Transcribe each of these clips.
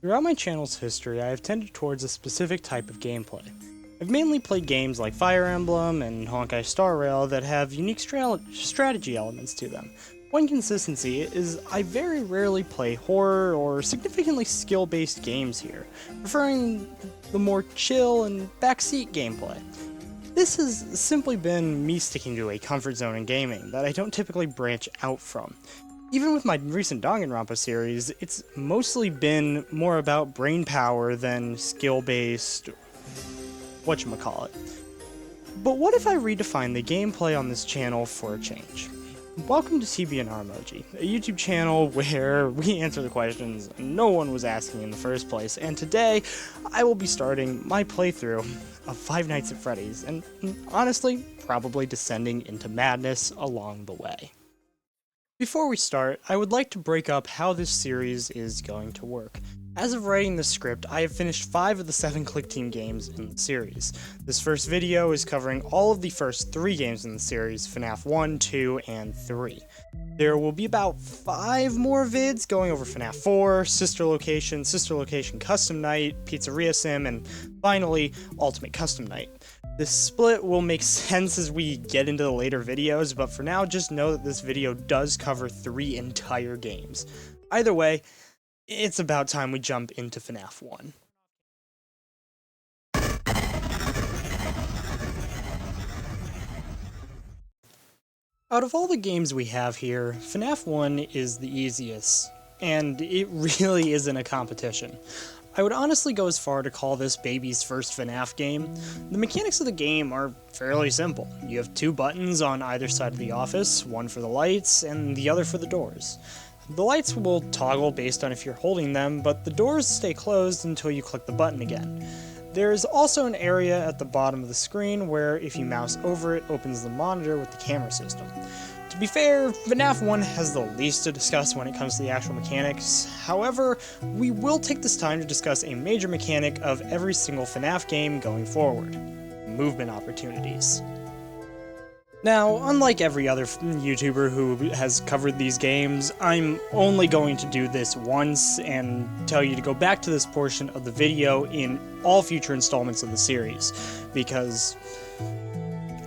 Throughout my channel's history, I have tended towards a specific type of gameplay. I've mainly played games like Fire Emblem and Honkai Star Rail that have unique strategy elements to them. One consistency is I very rarely play horror or significantly skill-based games here, preferring the more chill and backseat gameplay. This has simply been me sticking to a comfort zone in gaming that I don't typically branch out from. Even with my recent Danganronpa series, it's mostly been more about brain power than skill-based whatchamacallit. But what if I redefine the gameplay on this channel for a change? Welcome to TBNR Emoji, a YouTube channel where we answer the questions no one was asking in the first place, and today I will be starting my playthrough of Five Nights at Freddy's, and honestly, probably descending into madness along the way. Before we start, I would like to break up how this series is going to work. As of writing the script, I have finished 5 of the 7 Click Team games in the series. This first video is covering all of the first 3 games in the series, FNAF 1, 2, and 3. There will be about 5 more vids going over FNAF 4, Sister Location Custom Night, Pizzeria Sim, and finally, Ultimate Custom Night. This split will make sense as we get into the later videos, but for now, just know that this video does cover 3 entire games. Either way, it's about time we jump into FNAF 1. Out of all the games we have here, FNAF 1 is the easiest, and it really isn't a competition. I would honestly go as far to call this baby's first FNAF game. The mechanics of the game are fairly simple. You have 2 buttons on either side of the office, one for the lights and the other for the doors. The lights will toggle based on if you're holding them, but the doors stay closed until you click the button again. There is also an area at the bottom of the screen where if you mouse over it, opens the monitor with the camera system. To be fair, FNAF 1 has the least to discuss when it comes to the actual mechanics. However, we will take this time to discuss a major mechanic of every single FNAF game going forward: movement opportunities. Now, unlike every other YouTuber who has covered these games, I'm only going to do this once and tell you to go back to this portion of the video in all future installments of the series, because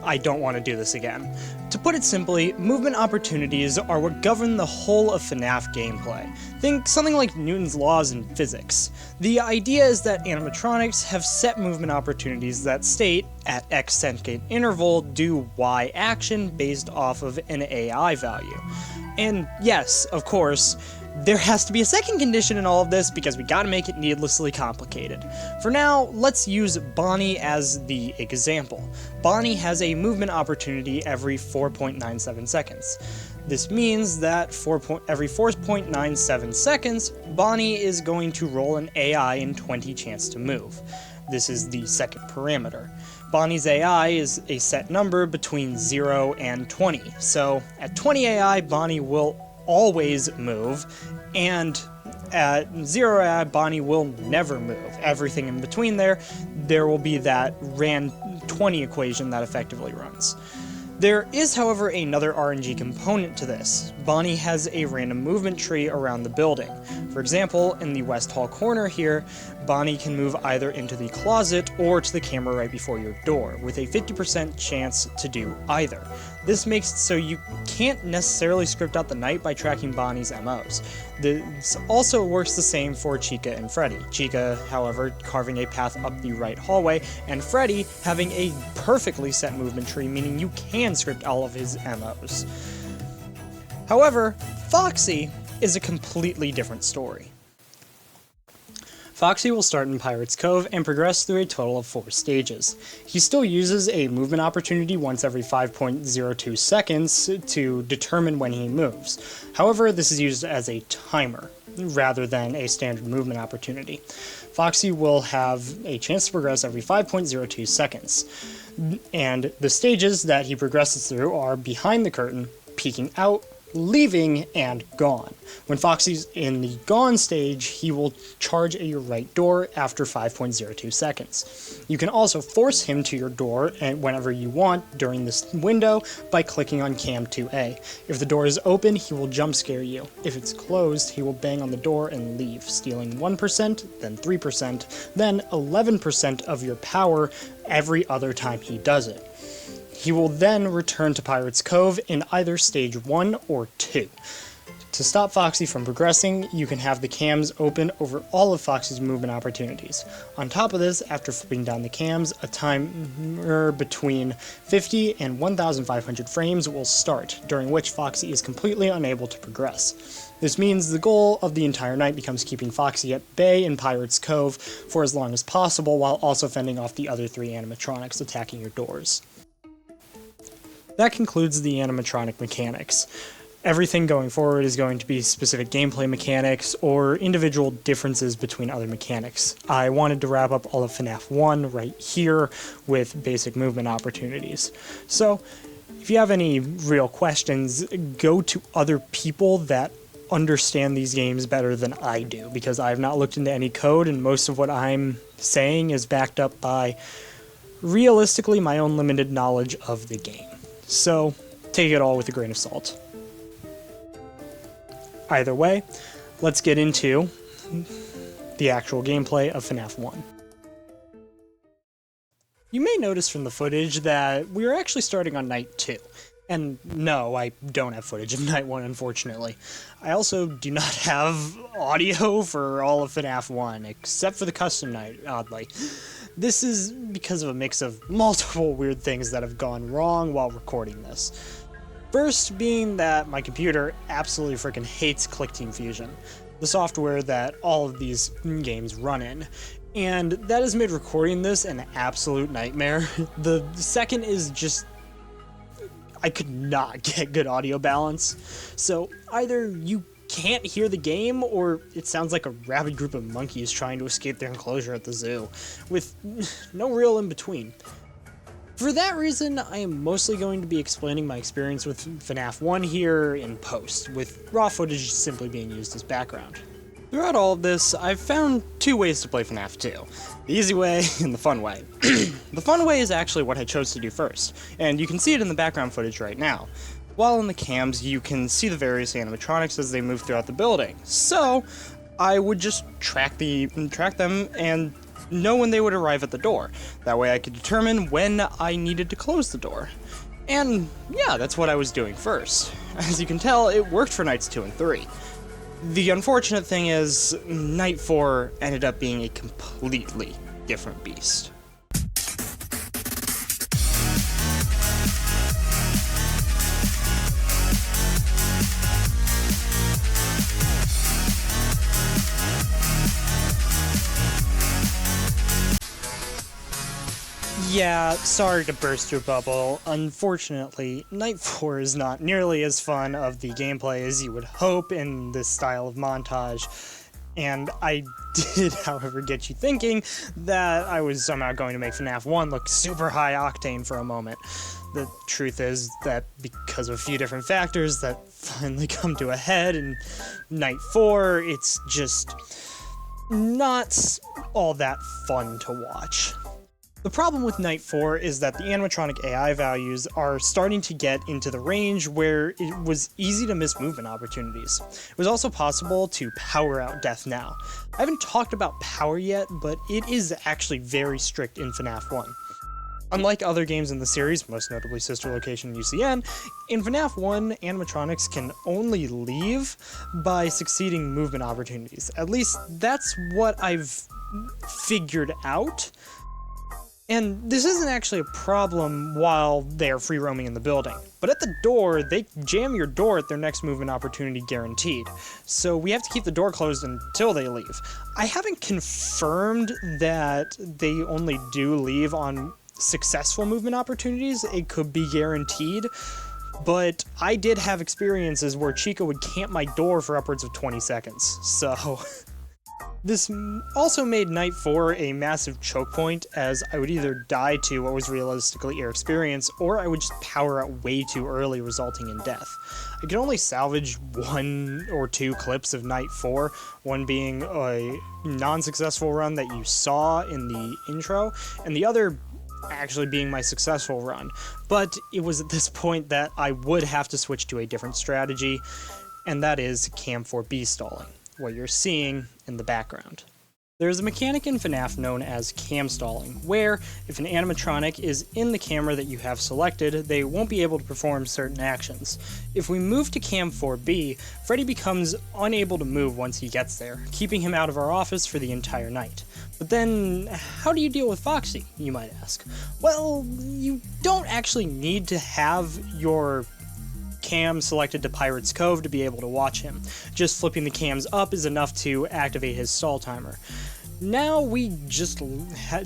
I don't want to do this again. To put it simply, movement opportunities are what govern the whole of FNAF gameplay. Think something like Newton's laws in physics. The idea is that animatronics have set movement opportunities that state, at X second interval, do Y action based off of an AI value. And yes, of course, there has to be a second condition in all of this because we gotta make it needlessly complicated. For now, let's use Bonnie as the example. Bonnie has a movement opportunity every 4.97 seconds. This means that every 4.97 seconds, Bonnie is going to roll an AI in 20 chance to move. This is the second parameter. Bonnie's AI is a set number between 0 and 20, so at 20 AI, Bonnie will always move, and at 0 AI, Bonnie will never move. Everything in between there will be that RAN 20 equation that effectively runs. There is, however, another RNG component to this. Bonnie has a random movement tree around the building. For example, in the West Hall corner here, Bonnie can move either into the closet or to the camera right before your door, with a 50% chance to do either. This makes it so you can't necessarily script out the night by tracking Bonnie's MOs. This also works the same for Chica and Freddy. Chica, however, carving a path up the right hallway, and Freddy having a perfectly set movement tree, meaning you can script all of his MOs. However, Foxy is a completely different story. Foxy will start in Pirate's Cove and progress through a total of 4 stages. He still uses a movement opportunity once every 5.02 seconds to determine when he moves. However, this is used as a timer, rather than a standard movement opportunity. Foxy will have a chance to progress every 5.02 seconds, and the stages that he progresses through are Behind the Curtain, Peeking Out, leaving, and gone. When Foxy's in the gone stage, he will charge at your right door after 5.02 seconds. You can also force him to your door and whenever you want during this window by clicking on Cam 2A. If the door is open, he will jump scare you. If it's closed, he will bang on the door and leave, stealing 1%, then 3%, then 11% of your power every other time he does it. He will then return to Pirate's Cove in either stage 1 or 2. To stop Foxy from progressing, you can have the cams open over all of Foxy's movement opportunities. On top of this, after flipping down the cams, a timer between 50 and 1,500 frames will start, during which Foxy is completely unable to progress. This means the goal of the entire night becomes keeping Foxy at bay in Pirate's Cove for as long as possible while also fending off the other 3 animatronics attacking your doors. That concludes the animatronic mechanics. Everything going forward is going to be specific gameplay mechanics or individual differences between other mechanics. I wanted to wrap up all of FNAF 1 right here with basic movement opportunities. So, if you have any real questions, go to other people that understand these games better than I do, because I have not looked into any code and most of what I'm saying is backed up by, realistically, my own limited knowledge of the game. So, take it all with a grain of salt. Either way, let's get into the actual gameplay of FNAF 1. You may notice from the footage that we are actually starting on night 2. And no, I don't have footage of night 1, unfortunately. I also do not have audio for all of FNAF 1, except for the custom night, oddly. This is because of a mix of multiple weird things that have gone wrong while recording this. First being that my computer absolutely freaking hates ClickTeam Fusion, the software that all of these games run in. And that has made recording this an absolute nightmare. The second is just, I could not get good audio balance. So either you can't hear the game, or it sounds like a rabid group of monkeys trying to escape their enclosure at the zoo, with no real in-between. For that reason, I am mostly going to be explaining my experience with FNAF 1 here in post, with raw footage simply being used as background. Throughout all of this, I've found 2 ways to play FNAF 2. The easy way and the fun way. The fun way is actually what I chose to do first, and you can see it in the background footage right now. While in the cams, you can see the various animatronics as they move throughout the building. So, I would just track them and know when they would arrive at the door. That way I could determine when I needed to close the door. And yeah, that's what I was doing first. As you can tell, it worked for nights 2 and 3. The unfortunate thing is, night 4 ended up being a completely different beast. Yeah, sorry to burst your bubble. Unfortunately, Night 4 is not nearly as fun of the gameplay as you would hope in this style of montage. And I did, however, get you thinking that I was somehow going to make FNAF 1 look super high octane for a moment. The truth is that because of a few different factors that finally come to a head in Night 4, it's just not all that fun to watch. The problem with Night 4 is that the animatronic AI values are starting to get into the range where it was easy to miss movement opportunities. It was also possible to power out Death Now. I haven't talked about power yet, but it is actually very strict in FNAF 1. Unlike other games in the series, most notably Sister Location and UCN, in FNAF 1, animatronics can only leave by succeeding movement opportunities. At least that's what I've figured out. And this isn't actually a problem while they're free roaming in the building. But at the door, they jam your door at their next movement opportunity guaranteed. So we have to keep the door closed until they leave. I haven't confirmed that they only do leave on successful movement opportunities. It could be guaranteed. But I did have experiences where Chica would camp my door for upwards of 20 seconds. So This also made Night 4 a massive choke point, as I would either die to what was realistically air experience, or I would just power out way too early, resulting in death. I could only salvage 1 or 2 clips of Night 4, one being a non-successful run that you saw in the intro, and the other actually being my successful run. But it was at this point that I would have to switch to a different strategy, and that is Cam 4B stalling, what you're seeing in the background. There is a mechanic in FNAF known as cam stalling, where if an animatronic is in the camera that you have selected, they won't be able to perform certain actions. If we move to Cam 4B, Freddy becomes unable to move once he gets there, keeping him out of our office for the entire night. But then, how do you deal with Foxy, you might ask? Well, you don't actually need to have your cam selected to Pirate's Cove to be able to watch him. Just flipping the cams up is enough to activate his stall timer. Now we just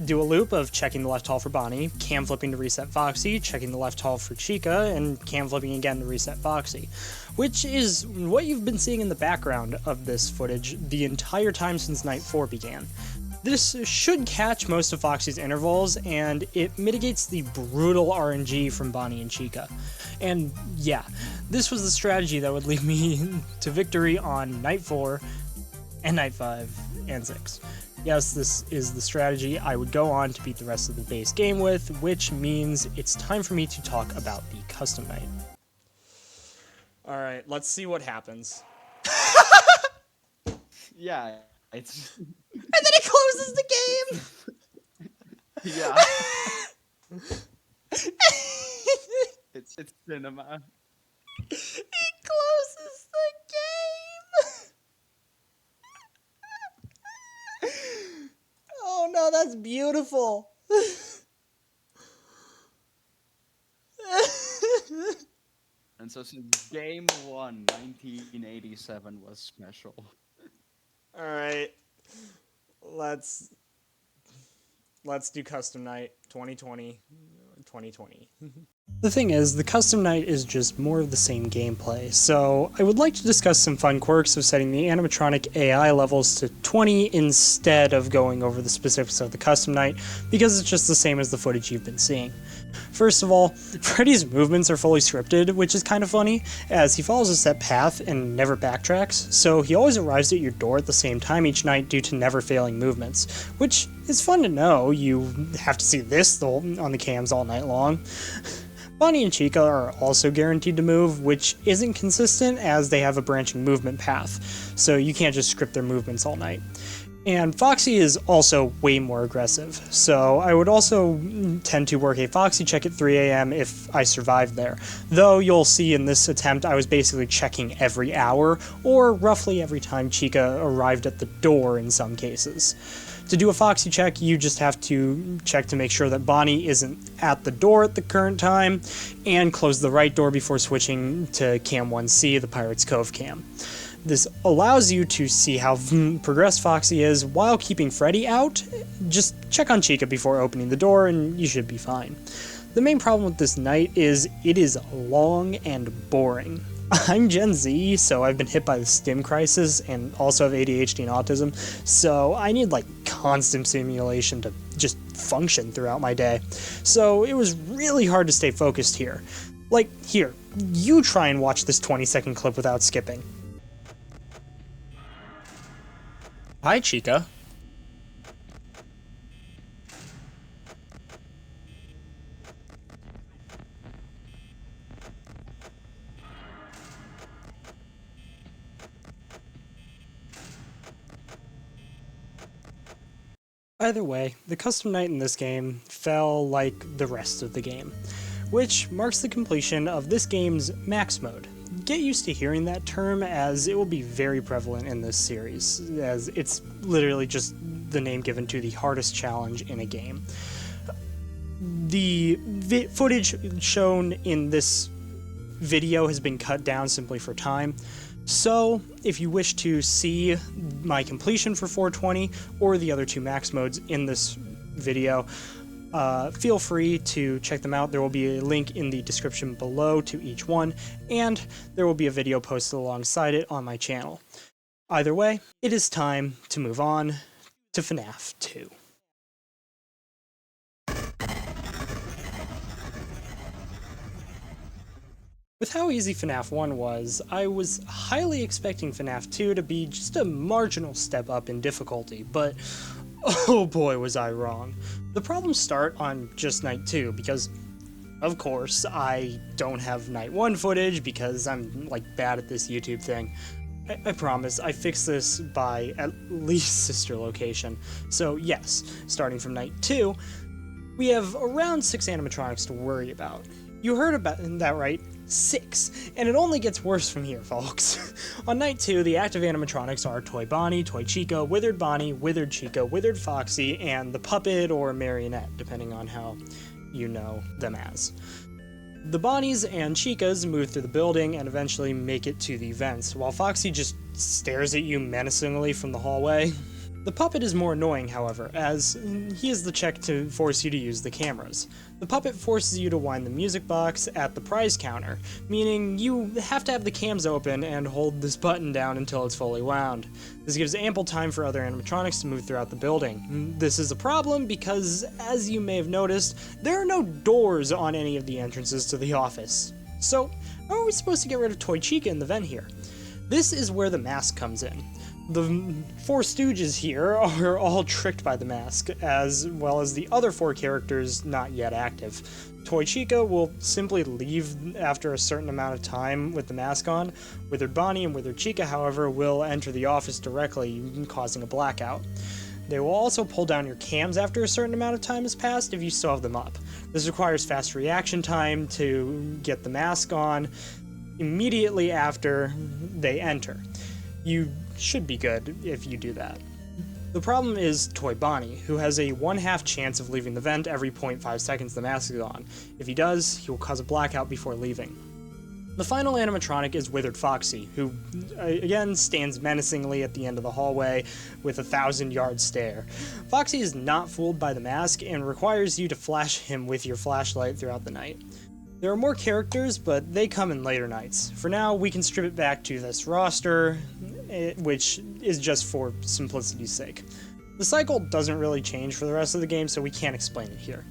do a loop of checking the left hall for Bonnie, cam flipping to reset Foxy, checking the left hall for Chica, and cam flipping again to reset Foxy, which is what you've been seeing in the background of this footage the entire time since Night 4 began. This should catch most of Foxy's intervals, and it mitigates the brutal RNG from Bonnie and Chica. And yeah, this was the strategy that would lead me to victory on Night 4 and Night 5 and 6. Yes, this is the strategy I would go on to beat the rest of the base game with, which means it's time for me to talk about the custom night. Alright, let's see what happens. Yeah, it's... And then it closes the game! Yeah. It's cinema. It closes the game! Oh no, that's beautiful! And so since game 1, 1987 was special. Alright. Let's do custom night 2020. The thing is, the custom night is just more of the same gameplay, so I would like to discuss some fun quirks of setting the animatronic AI levels to 20 instead of going over the specifics of the custom night, because it's just the same as the footage you've been seeing. First of all, Freddy's movements are fully scripted, which is kind of funny, as he follows a set path and never backtracks, so he always arrives at your door at the same time each night due to never failing movements, which is fun to know. You have to see this on the cams all night long. Bonnie and Chica are also guaranteed to move, which isn't consistent as they have a branching movement path, so you can't just script their movements all night. And Foxy is also way more aggressive, so I would also tend to work a Foxy check at 3 AM if I survived there, though you'll see in this attempt I was basically checking every hour, or roughly every time Chica arrived at the door in some cases. To do a Foxy check, you just have to check to make sure that Bonnie isn't at the door at the current time, and close the right door before switching to Cam 1C, the Pirate's Cove cam. This allows you to see how progressed Foxy is while keeping Freddy out. Just check on Chica before opening the door and you should be fine. The main problem with this night is it is long and boring. I'm Gen Z, so I've been hit by the STEM crisis and also have ADHD and autism, so I need like constant stimulation to just function throughout my day. So it was really hard to stay focused here. Like, here, you try and watch this 20-second clip without skipping. Hi, Chica. Either way, the custom night in this game fell like the rest of the game, which marks the completion of this game's max mode. Get used to hearing that term, as it will be very prevalent in this series, as it's literally just the name given to the hardest challenge in a game. The footage shown in this video has been cut down simply for time, so if you wish to see my completion for 420 or the other two max modes in this video, feel free to check them out. There will be a link in the description below to each one, and there will be a video posted alongside it on my channel. Either way, it is time to move on to FNAF 2. With how easy FNAF 1 was, I was highly expecting FNAF 2 to be just a marginal step up in difficulty, but oh boy was I wrong. The problems start on just night 2 because, of course, I don't have night 1 footage because I'm like bad at this YouTube thing. I promise, I fixed this by at least sister location. So yes, starting from night 2, we have around 6 animatronics to worry about. You heard about that right, 6, and it only gets worse from here, folks. On night 2, the active animatronics are Toy Bonnie, Toy Chica, Withered Bonnie, Withered Chica, Withered Foxy, and the puppet or marionette, depending on how you know them as. The Bonnies and Chicas move through the building and eventually make it to the vents, while Foxy just stares at you menacingly from the hallway. The puppet is more annoying, however, as he is the check to force you to use the cameras. The puppet forces you to wind the music box at the prize counter, meaning you have to have the cams open and hold this button down until it's fully wound. This gives ample time for other animatronics to move throughout the building. This is a problem because, as you may have noticed, there are no doors on any of the entrances to the office. So, how are we supposed to get rid of Toy Chica in the vent here? This is where the mask comes in. The 4 Stooges here are all tricked by the mask, as well as the other 4 characters not yet active. Toy Chica will simply leave after a certain amount of time with the mask on. Withered Bonnie and Withered Chica, however, will enter the office directly, causing a blackout. They will also pull down your cams after a certain amount of time has passed if you still have them up. This requires fast reaction time to get the mask on immediately after they enter. You should be good if you do that. The problem is Toy Bonnie, who has a 1/2 chance of leaving the vent every 0.5 seconds the mask is on. If he does, he will cause a blackout before leaving. The final animatronic is Withered Foxy, who, again, stands menacingly at the end of the hallway with a 1,000-yard stare. Foxy is not fooled by the mask and requires you to flash him with your flashlight throughout the night. There are more characters, but they come in later nights. For now, we can strip it back to this roster, which is just for simplicity's sake. The cycle doesn't really change for the rest of the game, so we can't explain it here.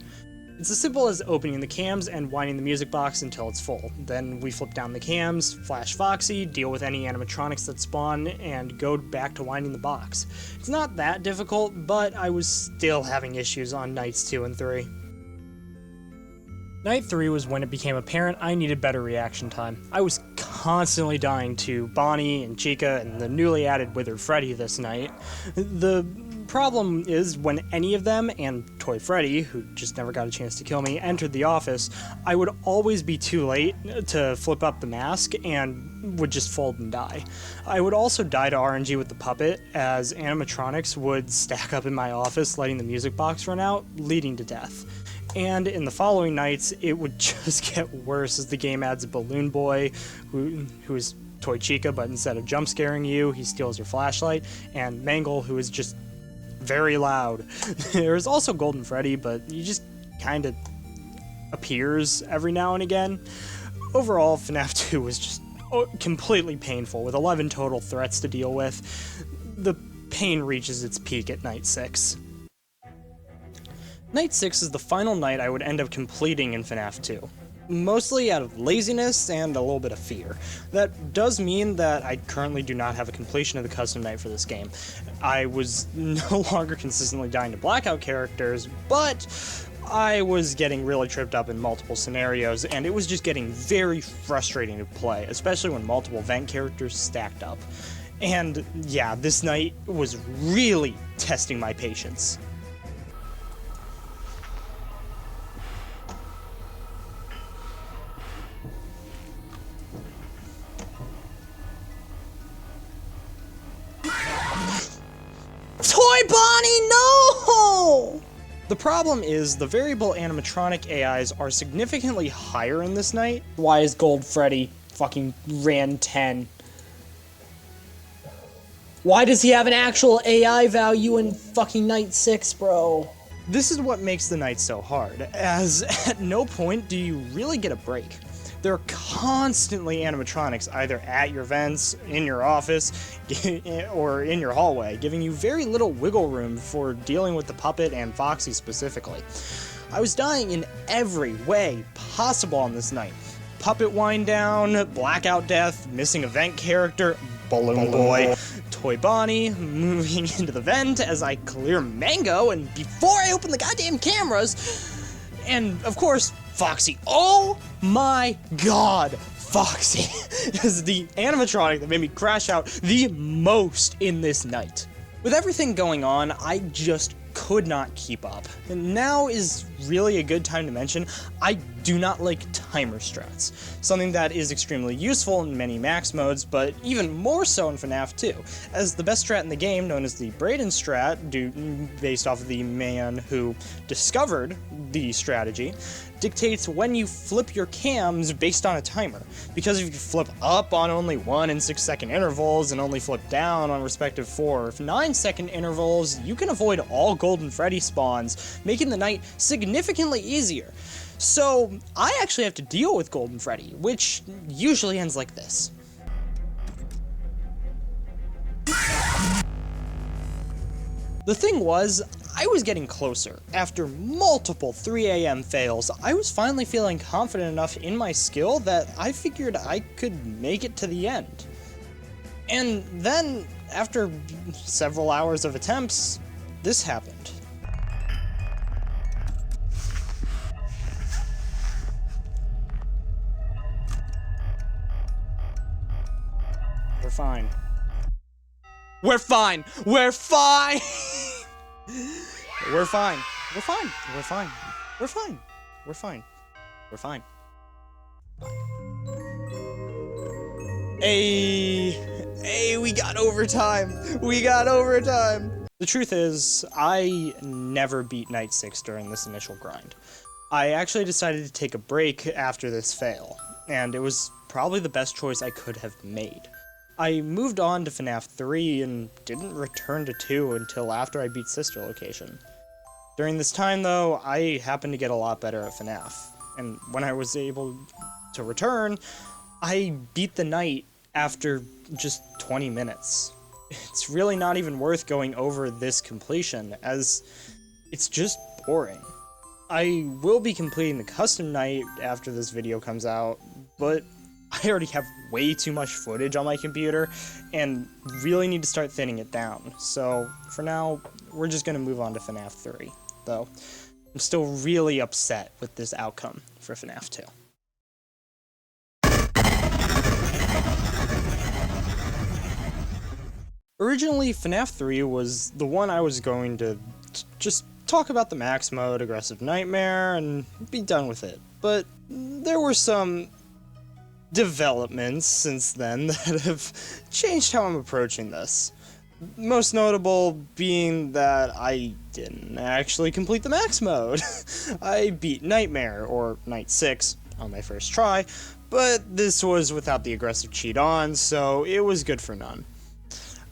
It's as simple as opening the cams and winding the music box until it's full. Then we flip down the cams, flash Foxy, deal with any animatronics that spawn, and go back to winding the box. It's not that difficult, but I was still having issues on nights 2 and 3. Night 3 was when it became apparent I needed better reaction time. I was constantly dying to Bonnie and Chica and the newly added Withered Freddy this night. The problem is when any of them, and Toy Freddy, who just never got a chance to kill me, entered the office, I would always be too late to flip up the mask and would just fold and die. I would also die to RNG with the puppet, as animatronics would stack up in my office letting the music box run out, leading to death. And in the following nights, it would just get worse as the game adds a balloon boy who is Toy Chica, but instead of jump scaring you, he steals your flashlight, and Mangle, who is just very loud. There's also Golden Freddy, but he just kind of appears every now and again. Overall, FNAF 2 was just completely painful, with 11 total threats to deal with. The pain reaches its peak at night 6. Night 6 is the final night I would end up completing in FNAF 2. Mostly out of laziness and a little bit of fear. That does mean that I currently do not have a completion of the custom night for this game. I was no longer consistently dying to blackout characters, but I was getting really tripped up in multiple scenarios, and it was just getting very frustrating to play, especially when multiple vent characters stacked up. And yeah, this night was really testing my patience. Toy Bonnie, no! The problem is the variable animatronic AIs are significantly higher in this night. Why is Gold Freddy fucking ran 10? Why does he have an actual AI value in fucking night 6, bro? This is what makes the night so hard, as at no point do you really get a break. There are constantly animatronics either at your vents, in your office, or in your hallway, giving you very little wiggle room for dealing with the puppet and Foxy specifically. I was dying in every way possible on this night. Puppet wind down, blackout death, missing event character, Balloon Boy, Toy Bonnie, moving into the vent as I clear Mango, and before I open the goddamn cameras, and of course, Foxy. Oh my god, Foxy is the animatronic that made me crash out the most in this night. With everything going on, I just could not keep up. And now is really a good time to mention, I do not like timer strats, something that is extremely useful in many max modes, but even more so in FNAF 2, as the best strat in the game, known as the Braden strat, based off of the man who discovered the strategy, dictates when you flip your cams based on a timer. Because if you flip up on only 1 and 6 second intervals and only flip down on respective 4 or 9 second intervals, you can avoid all Golden Freddy spawns, making the night significantly easier. So I actually have to deal with Golden Freddy, which usually ends like this. The thing was, I was getting closer. After multiple 3 AM fails, I was finally feeling confident enough in my skill that I figured I could make it to the end. And then, after several hours of attempts, this happened. We're fine. We're fine! We're fine! We're fine. We're fine. We're fine. We're fine. We're fine. We're fine. Hey, we got overtime. We got overtime. The truth is, I never beat Night 6 during this initial grind. I actually decided to take a break after this fail, and it was probably the best choice I could have made. I moved on to FNAF 3 and didn't return to 2 until after I beat Sister Location. During this time, though, I happened to get a lot better at FNAF, and when I was able to return, I beat the night after just 20 minutes. It's really not even worth going over this completion, as it's just boring. I will be completing the custom night after this video comes out, but I already have way too much footage on my computer, and really need to start thinning it down. So, for now, we're just gonna move on to FNAF 3, though I'm still really upset with this outcome for FNAF 2. Originally, FNAF 3 was the one I was going to just talk about the max mode, Aggressive Nightmare, and be done with it. But there were some developments since then that have changed how I'm approaching this. Most notable being that I didn't actually complete the max mode. I beat Nightmare, or Night 6, on my first try, but this was without the aggressive cheat on, so it was good for none.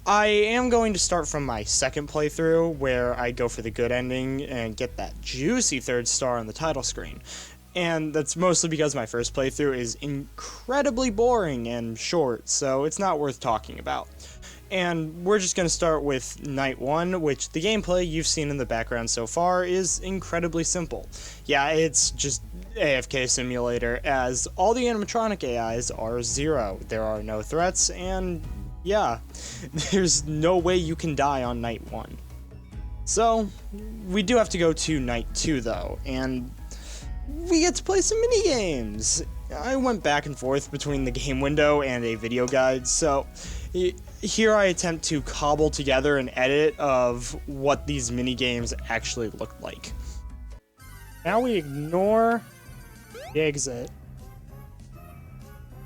I am going to start from my second playthrough, where I go for the good ending and get that juicy 3rd star on the title screen. And that's mostly because my first playthrough is incredibly boring and short, so it's not worth talking about. And we're just going to start with Night 1, which the gameplay you've seen in the background so far is incredibly simple. Yeah, it's just AFK simulator, as all the animatronic AIs are 0. There are no threats, and yeah, there's no way you can die on Night 1. So, we do have to go to Night 2 though, and we get to play some mini-games. I went back and forth between the game window and a video guide, so here I attempt to cobble together an edit of what these mini-games actually look like. Now we ignore the exit,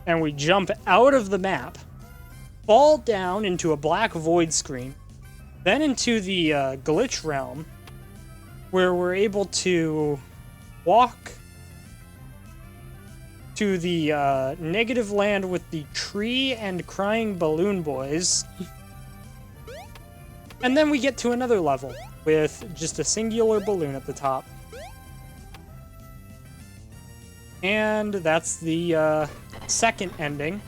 and we jump out of the map, fall down into a black void screen, then into the glitch realm, where we're able to walk to the negative land with the tree and crying balloon boys. And then we get to another level with just a singular balloon at the top. And that's the second ending.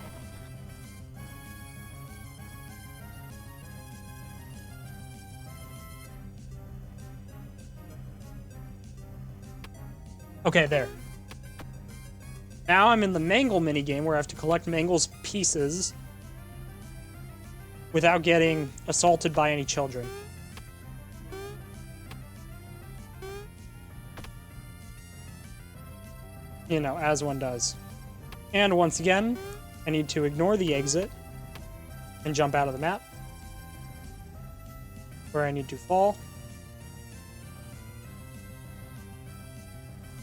Okay, there. Now I'm in the Mangle minigame where I have to collect Mangle's pieces without getting assaulted by any children. You know, as one does. And once again, I need to ignore the exit and jump out of the map where I need to fall.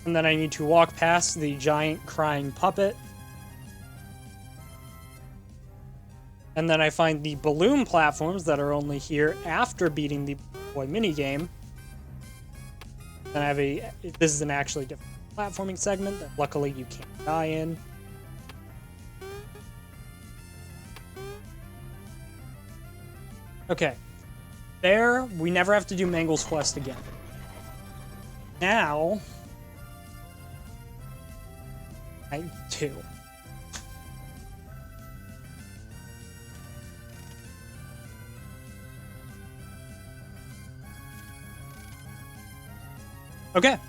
And then I need to walk past the giant crying puppet. And then I find the balloon platforms that are only here after beating the boy minigame. Then I have this is an actually different platforming segment that luckily you can't die in. Okay. There, we never have to do Mangle's quest again. Now, I do. Okay.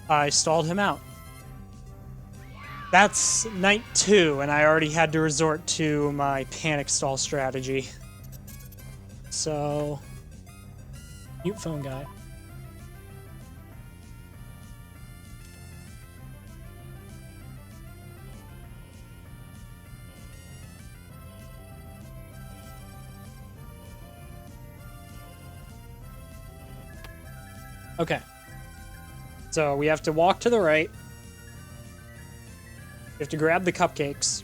I stalled him out. That's night 2, and I already had to resort to my panic stall strategy. So, mute phone guy. Okay. So we have to walk to the right. We have to grab the cupcakes.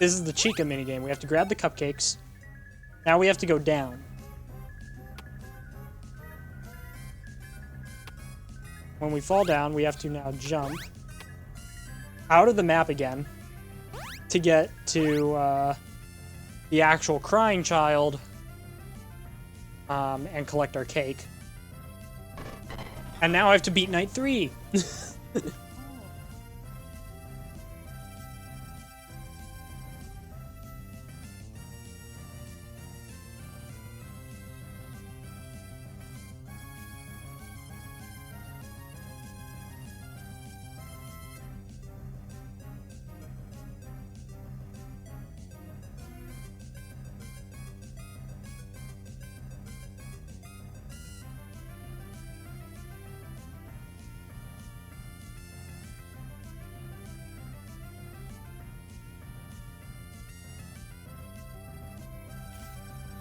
This is the Chica minigame. We have to grab the cupcakes. Now we have to go down. When we fall down, we have to now jump out of the map again to get to the actual crying child and collect our cake. And now I have to beat night 3.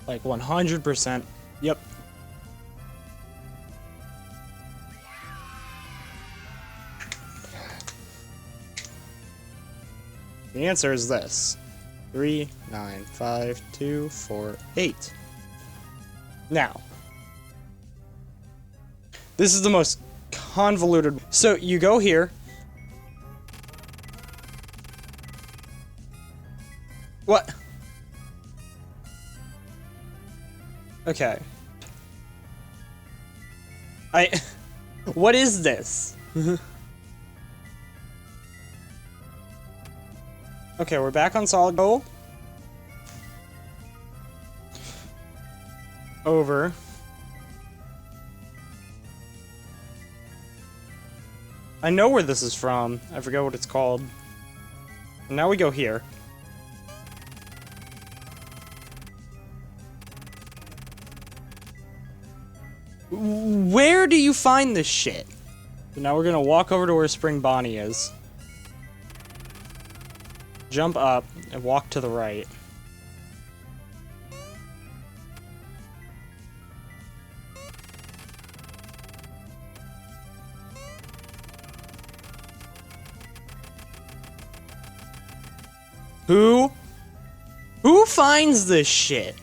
Like 100%. Yep. The answer is this. 3, 9, 5, 2, 4, 8. Now, this is the most convoluted. So you go here. What? Okay. What is this? Okay, we're back on solid gold. Over. I know where this is from. I forget what it's called. And now we go here. Where do you find this shit? So now we're gonna walk over to where Spring Bonnie is. Jump up and walk to the right. Who finds this shit?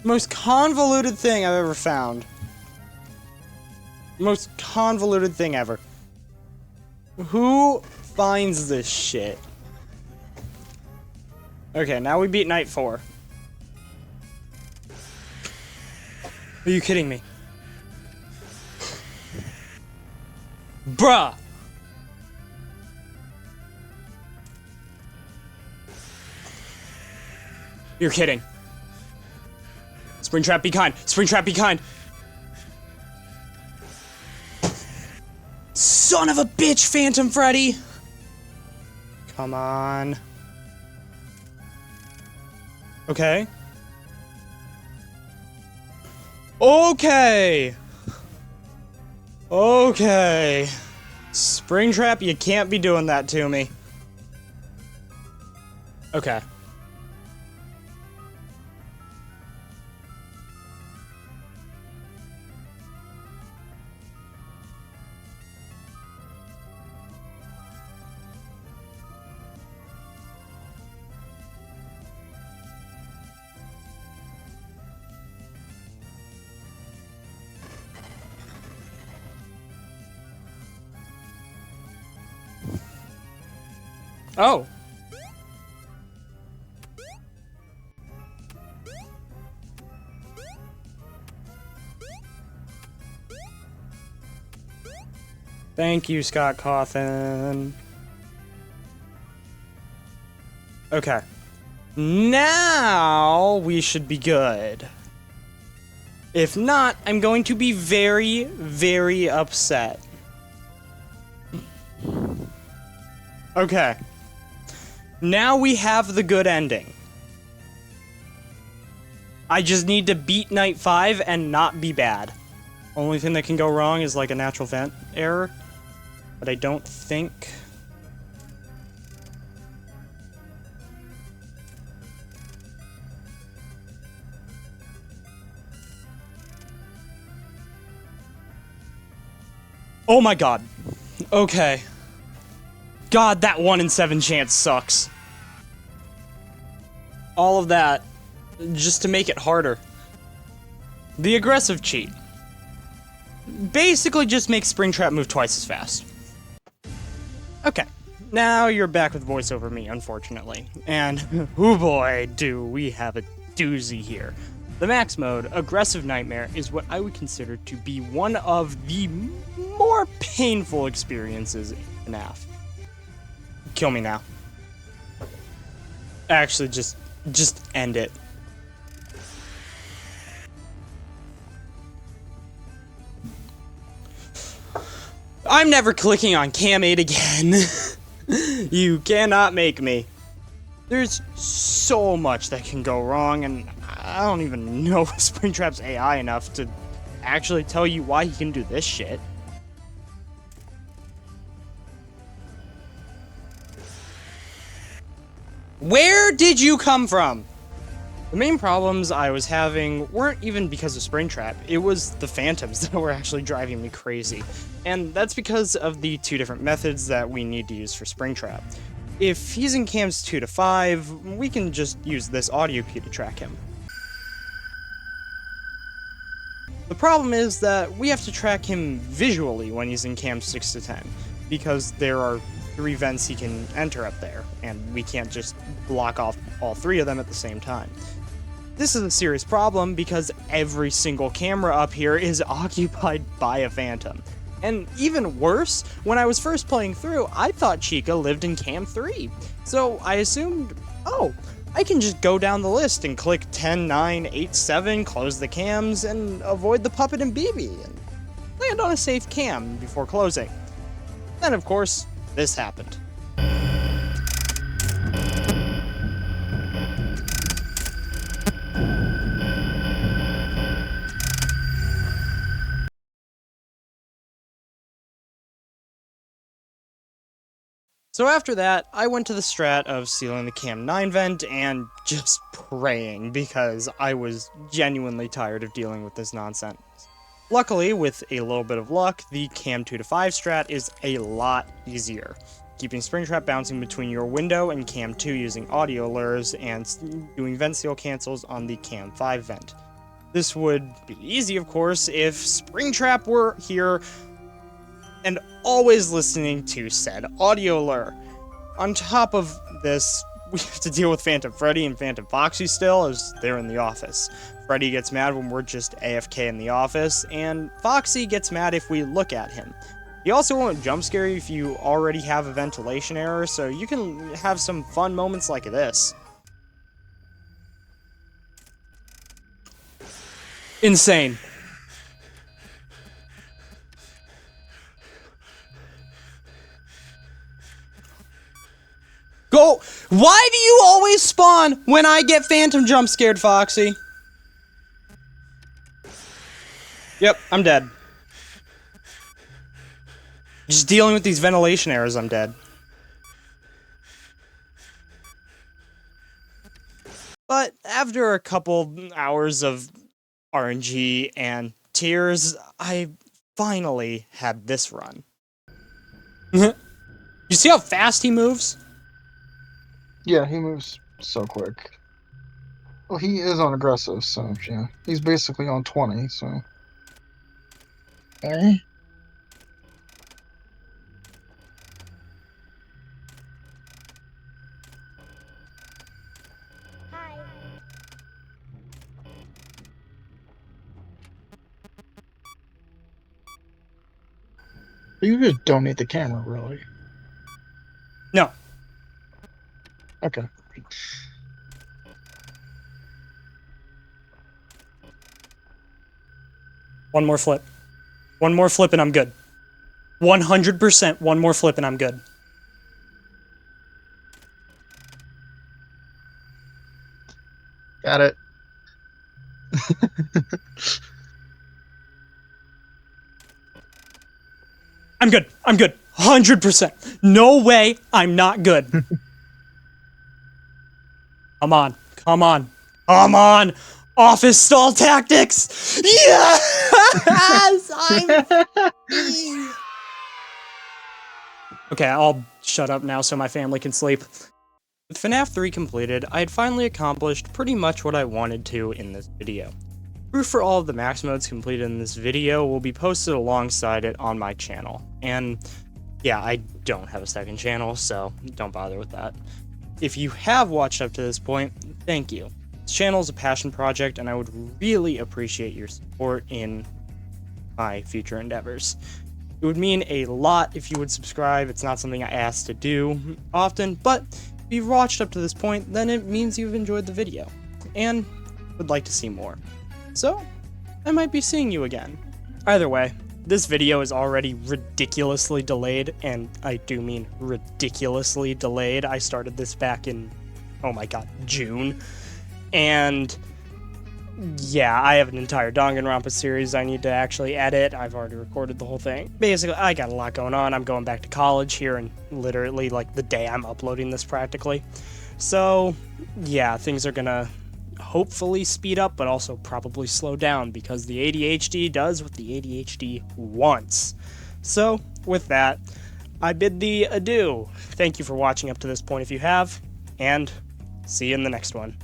Most convoluted thing I've ever found. Most convoluted thing ever. Who finds this shit? Okay, now we beat night 4. Are you kidding me? Bruh! You're kidding. Springtrap, be kind. Springtrap, be kind. Son of a bitch, Phantom Freddy! Come on. Okay. Okay! Okay. Springtrap, you can't be doing that to me. Okay. Oh. Thank you, Scott Cawthon. Okay. Now we should be good. If not, I'm going to be very, very upset. Okay. Now we have the good ending. I just need to beat Night 5 and not be bad. Only thing that can go wrong is like a natural vent error. But I don't think... Oh my god. Okay. God, that 1 in 7 chance sucks. All of that, just to make it harder. The aggressive cheat. Basically just makes Springtrap move twice as fast. Okay, now you're back with voice over me, unfortunately. And, oh boy, do we have a doozy here. The max mode, Aggressive Nightmare, is what I would consider to be one of the more painful experiences in FNAF. Kill me now. Actually, just end it. I'm never clicking on Cam 8 again. You cannot make me. There's so much that can go wrong, and I don't even know Springtrap's AI enough to actually tell you why he can do this shit. Where did you come from? The main problems I was having weren't even because of Springtrap, it was the phantoms that were actually driving me crazy. And that's because of the two different methods that we need to use for Springtrap. If he's in cams 2 to 5, we can just use this audio cue to track him. The problem is that we have to track him visually when he's in cams 6 to 10, because there are 3 vents he can enter up there, and we can't just block off all 3 of them at the same time. This is a serious problem because every single camera up here is occupied by a phantom. And even worse, when I was first playing through, I thought Chica lived in cam 3. So I assumed, oh, I can just go down the list and click 10, 9, 8, 7, close the cams, and avoid the puppet and BB, and land on a safe cam before closing. Then, of course, this happened. So after that, I went to the strat of sealing the cam 9 vent and just praying because I was genuinely tired of dealing with this nonsense. Luckily, with a little bit of luck, the cam 2 to 5 strat is a lot easier, keeping Springtrap bouncing between your window and cam 2 using audio lures and doing vent seal cancels on the cam 5 vent. This would be easy, of course, if Springtrap were here and always listening to said audio lure. On top of this, we have to deal with Phantom Freddy and Phantom Foxy still, as they're in the office. Freddy gets mad when we're just AFK in the office, and Foxy gets mad if we look at him. He also won't jump scare you if you already have a ventilation error, so you can have some fun moments like this. Insane. Go! Why do you always spawn when I get phantom jump scared, Foxy? Yep, I'm dead. Just dealing with these ventilation errors, I'm dead. But after a couple hours of RNG and tears, I finally had this run. You see how fast he moves? Yeah, he moves so quick. Well, he is on aggressive, so yeah. He's basically on 20, so. Hey. Hi. You just don't need the camera, really. No. Okay. One more flip. One more flip and I'm good. 100% one more flip and I'm good. Got it. I'm good. I'm good. 100%. No way I'm not good. Come on. Come on. Come on. Office stall tactics. Yes! Okay, I'll shut up now so my family can sleep. With FNAF 3 completed, I had finally accomplished pretty much what I wanted to in this video. Proof for all of the max modes completed in this video will be posted alongside it on my channel. And yeah, I don't have a second channel, so don't bother with that. If you have watched up to this point, thank you. This channel is a passion project, and I would really appreciate your support in my future endeavors. It would mean a lot if you would subscribe. It's not something I ask to do often, but if you've watched up to this point, then it means you've enjoyed the video, and would like to see more. So, I might be seeing you again. Either way, this video is already ridiculously delayed, and I do mean ridiculously delayed. I started this back in, oh my god, June. And yeah, I have an entire Danganronpa series I need to actually edit. I've already recorded the whole thing. Basically, I got a lot going on. I'm going back to college here in literally like the day I'm uploading this practically. So yeah, things are gonna hopefully speed up, but also probably slow down because the ADHD does what the ADHD wants. So with that, I bid thee adieu. Thank you for watching up to this point if you have, and see you in the next one.